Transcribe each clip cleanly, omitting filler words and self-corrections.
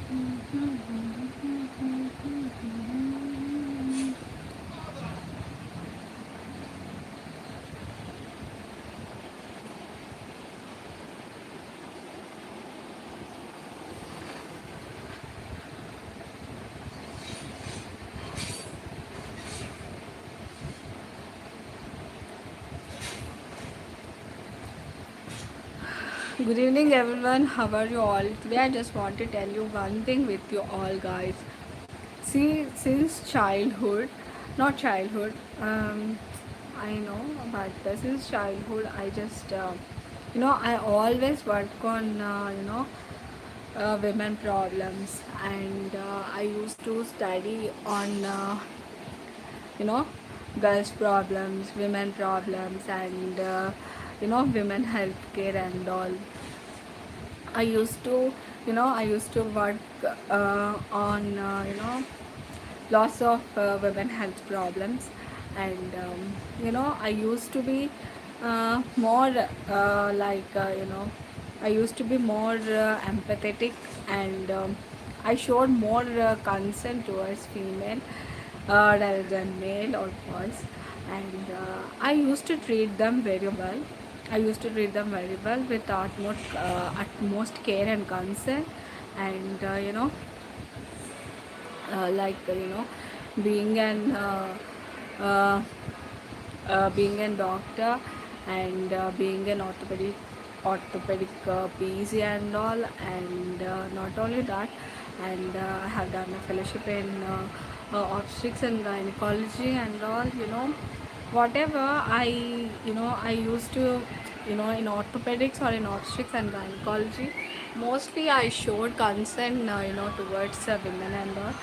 Good evening, everyone. How are you all? Today, I just want to tell you one thing with you all, guys. See, since childhood, not childhood, I know, but since childhood, I just, I always work on, women problems, and I used to study on, you know, girls' problems, women problems, and, women healthcare and all. I used to work on, lots of women health problems, and I used to be more I used to be more empathetic, and I showed more concern towards female rather than male or boys, and I used to treat them very well. I used to treat them very well with utmost care and concern, and like being an uh, being a doctor, and being an orthopedic PG and all, and not only that, and I have done a fellowship in obstetrics and gynecology and all. Whatever I used to, in orthopedics or in obstetrics and gynecology, mostly I showed concern, towards women and all.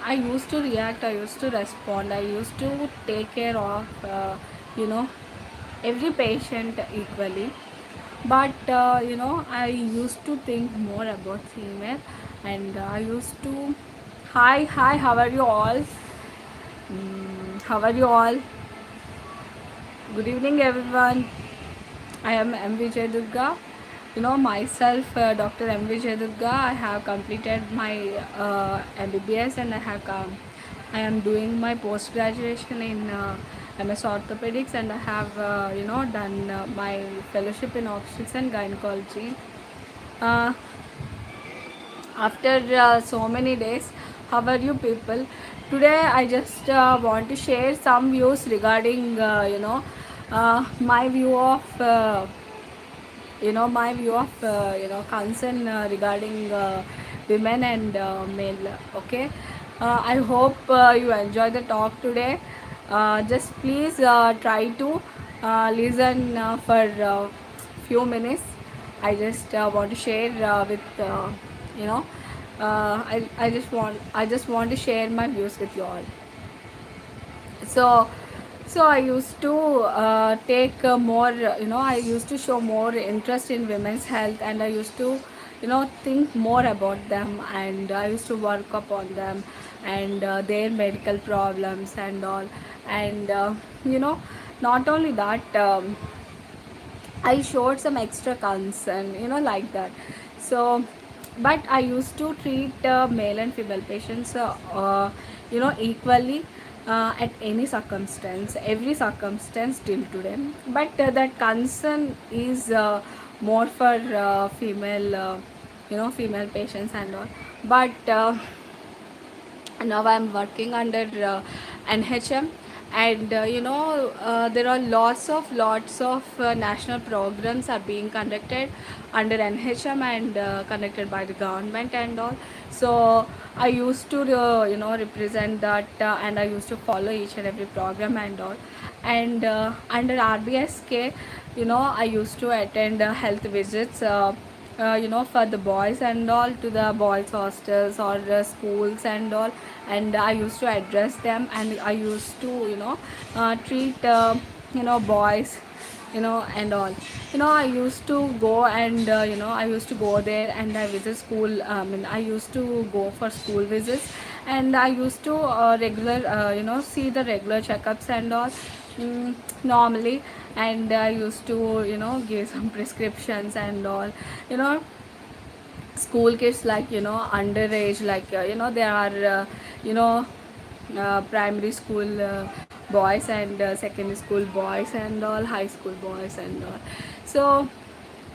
I used to react, I used to respond, I used to take care of, you know, every patient equally. But, I used to think more about female, and I used to. Hi, how are you all? How are you all? Good evening, everyone. I am M. Vijay Durga. Myself, Dr. M. Vijay Durga. I have completed my MBBS, and I am doing my post graduation in MS Orthopedics, and I have done my fellowship in obstetrics and gynecology. Uh, After so many days, how are you people? Today, I just want to share some views regarding my view of. Concern regarding women and male. Okay, I hope you enjoy the talk today. Just please try to listen for few minutes. I just want to share with you know I just want to share my views with you all. So so I used to take more, I used to show more interest in women's health, and I used to think more about them, and I used to work upon them, and their medical problems and all. And you know not only that, I showed some extra concern, like that. So, but I used to treat male and female patients, equally, at any circumstance, every circumstance till today. But that concern is more for female patients and all. But now I'm working under NHM, and there are lots of national programs are being conducted under NHM, and conducted by the government and all. So I used to represent that, and I used to follow each and every program and all. And under RBSK, I used to attend health visits, for the boys and all, to the boys hostels or schools and all. And I used to address them, and I used to treat boys, and all. I used to go, and I used to go there, and I visit school. I used to go for school visits, and I used to regular see the regular checkups and all, normally. And I used to give some prescriptions and all, you know school kids, like underage, like there are you know primary school boys, and secondary school boys, and all high school boys and all. So,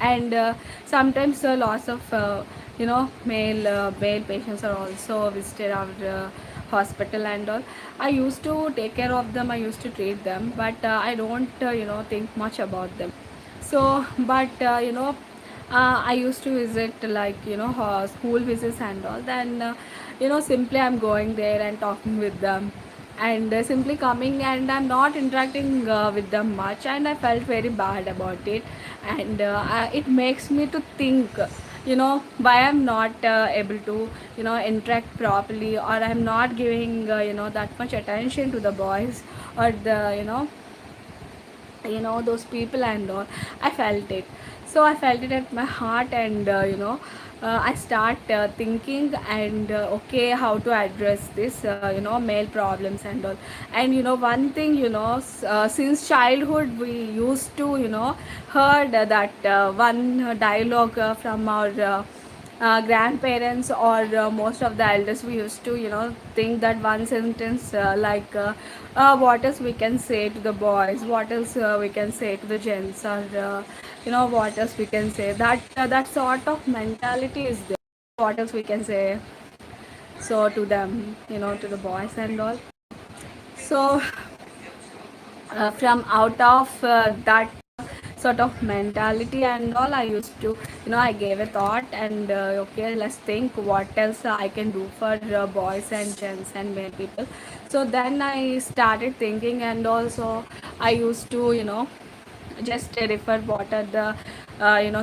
and sometimes lots of male patients are also visited our hospital and all. I used to take care of them, I used to treat them, but I don't think much about them. So, but I used to visit, like school visits and all. Then simply I'm going there and talking with them, and simply coming, and I'm not interacting with them much, and I felt very bad about it. And it makes me to think, why I'm not able to interact properly, or I'm not giving that much attention to the boys, or the those people and all. I felt it. So I felt it at my heart, and I start thinking, and okay, how to address this male problems and all. And one thing, since childhood we used to heard that one dialogue from our grandparents, or most of the elders. We used to think that one sentence, like what else we can say to the boys, what else we can say to the gents, or what else we can say, that sort of mentality is there. What else we can say so to them, to the boys and all. So from out of that sort of mentality and all, I used to I gave a thought, and okay, let's think what else I can do for boys and gents and male people. So then I started thinking, and also I used to just refer what are the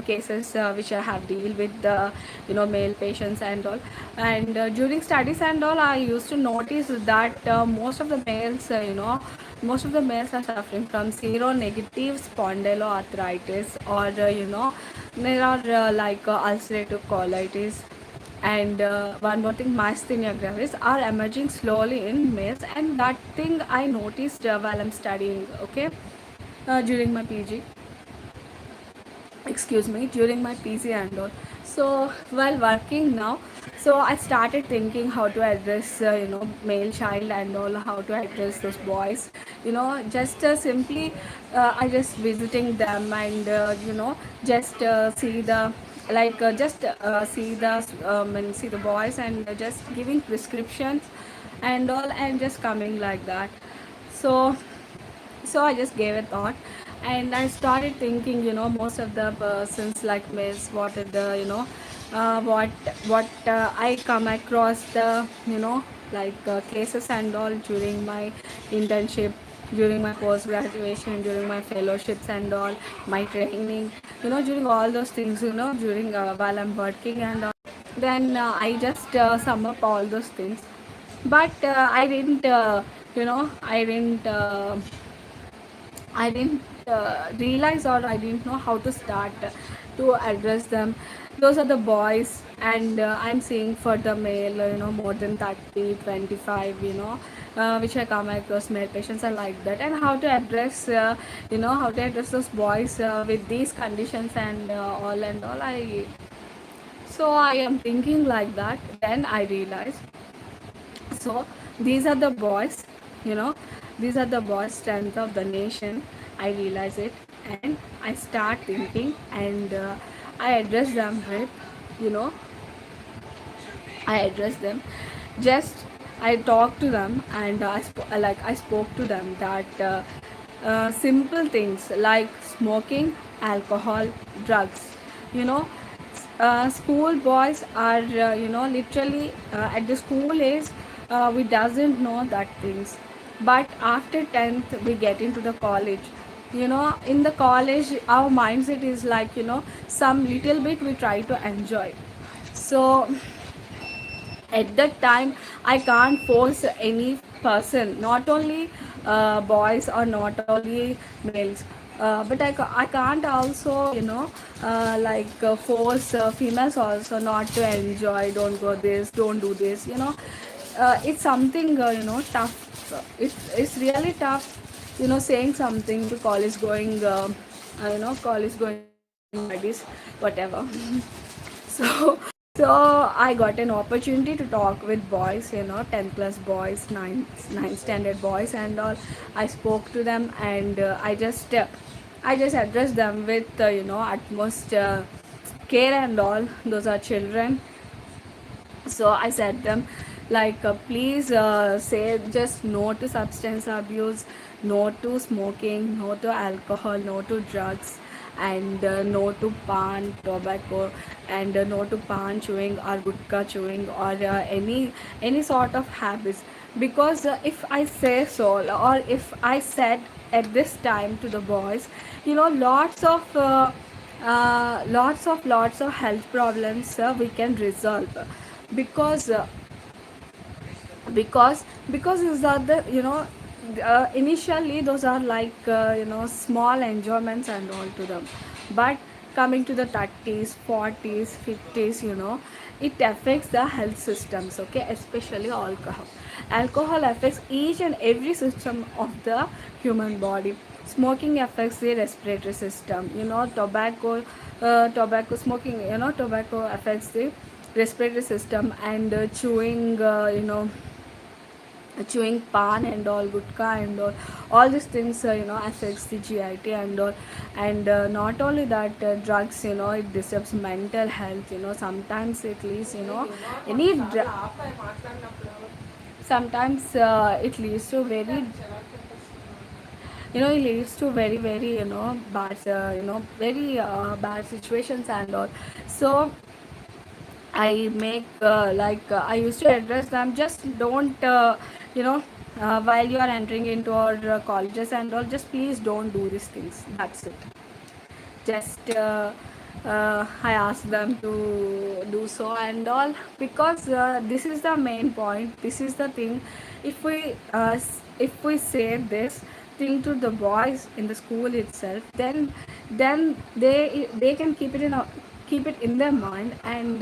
cases which I have deal with the male patients and all. And during studies and all, I used to notice that most of the males are suffering from seronegative spondyloarthritis, or there are like ulcerative colitis. And one more thing, myasthenia gravis are emerging slowly in males, and that thing I noticed while I'm studying, okay, during my PG, excuse me, during my PC and all. So while working now, so I started thinking how to address male child and all, how to address those boys, just simply I just visiting them, and just see the, like just see the and see the boys, and just giving prescriptions and all, and just coming like that. So I just gave a thought, and I started thinking, most of the persons like Miss, what are the what I come across the like cases and all during my internship, during my post graduation, during my fellowships and all, my training, during all those things, during while I'm working and all. Then I just sum up all those things, but I didn't I didn't realize, or I didn't know how to start to address them. Those are the boys, and I'm seeing for the male, more than 30, 25, which I come across male patients are like that, and how to address, how to address those boys with these conditions and all and all. So I am thinking like that. Then I realized, so these are the boys, you know these are the boys strength of the nation. I realize it, and I start thinking, and I address them with, you know I address them, just I talk to them, and I spoke to them that simple things like smoking, alcohol, drugs, you know school boys are literally at the school age, we doesn't know that things. But after 10th we get into the college. In the college our mindset is like, some little bit we try to enjoy. So at that time I can't force any person, not only boys or not only males, but I can't also force females also not to enjoy, don't go this, don't do this. It's something tough. It's really tough, saying something to college going college going buddies, whatever. So So I got an opportunity to talk with boys, 10 plus boys, 9 standard boys and all. I spoke to them, and I just addressed them with utmost care and all. Those are children. So I said them, like, please say just no to substance abuse, no to smoking, no to alcohol, no to drugs, and no to pan tobacco, and no to pan chewing or gutka chewing, or any sort of habits. Because if I say so, or if I said at this time to the boys, lots of health problems we can resolve. Because because these are the initially those are like small enjoyments and all to them. But coming to the 30s, 40s, 50s, it affects the health systems, okay, especially alcohol affects each and every system of the human body. Smoking affects the respiratory system, tobacco smoking, tobacco affects the respiratory system. And chewing pan and all, gutka and all these things affects the git and all. And not only that, drugs, it disturbs mental health. Sometimes it leads, any sometimes it leads to very, it leads to very very bad, very bad situations and all. So I make I used to address them, just don't while you are entering into our colleges and all, just please don't do these things. That's it. Just I ask them to do so and all. Because this is the main point, this is the thing. If we say this thing to the boys in the school itself, then they can keep it in their mind. And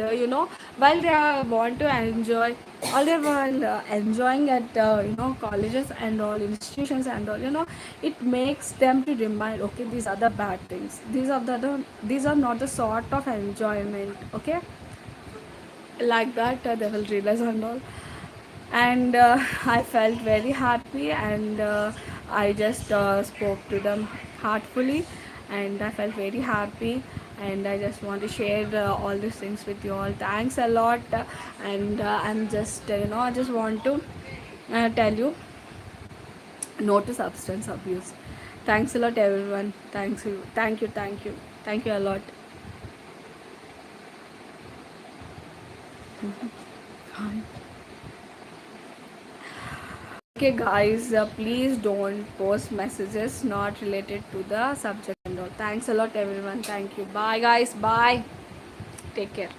while they want to enjoy, all they while enjoying at colleges and all, institutions and all, it makes them to remind, okay, these are the bad things, these are not the sort of enjoyment, okay. Like that, they will realize and all. And I felt very happy, and I just spoke to them heartfully, and I felt very happy. And I just want to share all these things with you all. Thanks a lot. And I'm just I just want to tell you, no to substance abuse. Thanks a lot, everyone. Thank you a lot. Hi. Okay, guys, please don't post messages not related to the subject and all. Thanks a lot, everyone. Thank you. Bye, guys. Bye. Take care.